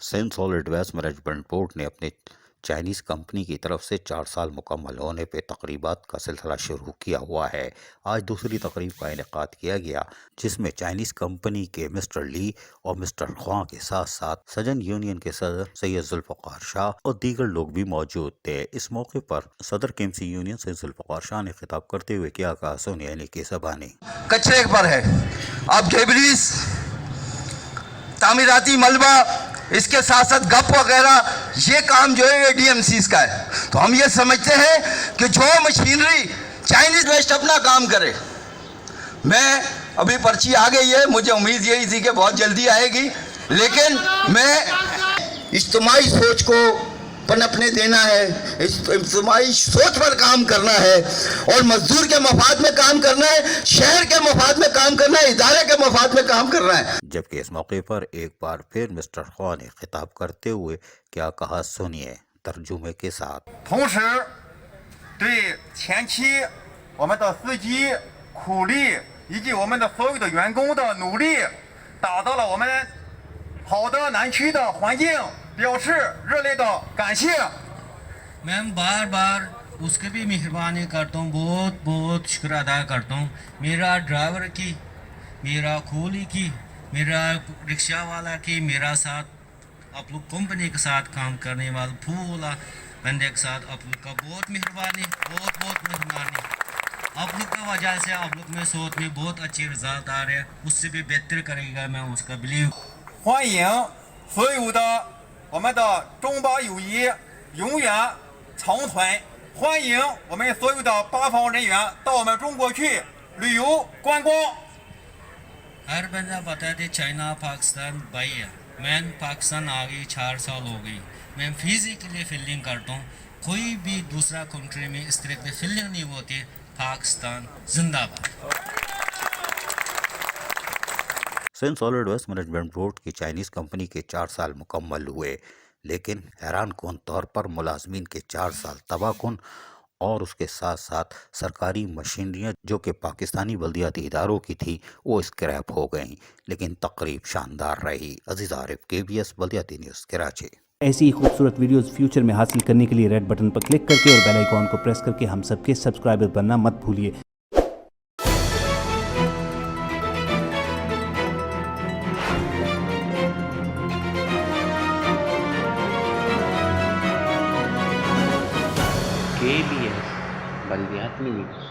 Sindh solid waste management board ने अपने Chinese company की तरफ से 4 साल मुकम्मल होने पे तकरीबात का सिलसिला शुरू किया हुआ है। आज दूसरी तकरीब का इनेकाद किया गया, जिसमें चाइनीज कंपनी के मिस्टर ली और मिस्टर ख्वां के साथ साथ सजन यूनियन के सदर सैयद जुल्फ़िकार शाह और दीगर लोग भी मौजूद थे। इस मौके पर सदर केएमसी यूनियन सैयद जुल्फ़िकार शाह ने खिताब करते हुए क्या कहा, सुनिए इन्हीं की ज़बानी। कचरे पर है, अब गेबरीज, तामीराती मलबा, इसके साथ साथ गप वगैरह, ये काम जो है डीएमसीज का है। तो हम ये समझते हैं कि जो मशीनरी चाइनीज वेस्ट अपना काम करे। मैं अभी पर्ची आ गई है, मुझे उम्मीद यही थी कि बहुत जल्दी आएगी, लेकिन मैं इज्तिमाई सोच को पनपने देना है, इज्तिमाई सोच पर काम करना है और मजदूर के मफाद में काम करना है, शहर के मफाद में काम करना है, इदारे के मफाद में काम करना है। जबकि इस मौके पर एक बार फिर मिस्टर ख्वां ने खिताब करते हुए क्या कहा, सुनिए तर्जुमे के साथ। 同时对前期我们的司机苦力以及我们的所有的员工的努力，打造了我们好的南区的环境，表示热烈的感谢。 मैं बार बार उसकी भी मेहरबानी करता हूँ, बहुत बहुत शुक्र अदा करता हूँ। मेरा ड्राइवर की, मेरा कूली की, मेरा रिक्शा वाला की, मेरा साथ आप लोग कंपनी के साथ काम करने वाले पूरा बंदे के साथ आप लोग का बहुत मेहरबानी, बहुत बहुत मेहरबानी। आप लोग की वजह से आप लोग में सोच में बहुत अच्छे रिजल्ट आ रहे हैं, उससे भी बेहतर करेगा, मैं उसका बिलीव। 欢迎所有的我们的中巴友谊永远长存，欢迎我们所有的巴方人员到我们中国去旅游观光。 हर बंदा बताते चाइना पाकिस्तान भाई है। मैं पाकिस्तान आ गई 4 साल हो गई। मैं फिजिकली फील्डिंग करता हूँ, कोई भी दूसरा कंट्री में इस तरह की फील्डिंग नहीं होती। पाकिस्तान जिंदाबाद। Sindh solid waste management board की चाइनीज कंपनी के 4 साल मुकम्मल हुए, लेकिन हैरान कौन तौर पर मुलाजमीन के 4 साल तबाहकुन और उसके साथ साथ सरकारी मशीनरियाँ जो कि पाकिस्तानी बल्दियाती इदारों की थी वो स्क्रैप हो गईं, लेकिन तकरीब शानदार रही। अजीज आरिफ, KBS बल्दियाती न्यूज़, कराची। ऐसी ही खूबसूरत वीडियोस फ्यूचर में हासिल करने के लिए रेड बटन पर क्लिक करके और बेल आइकॉन को प्रेस करके हम सबके सब्सक्राइबर बनना मत भूलिए। KBS बल्दियात न्यूज़।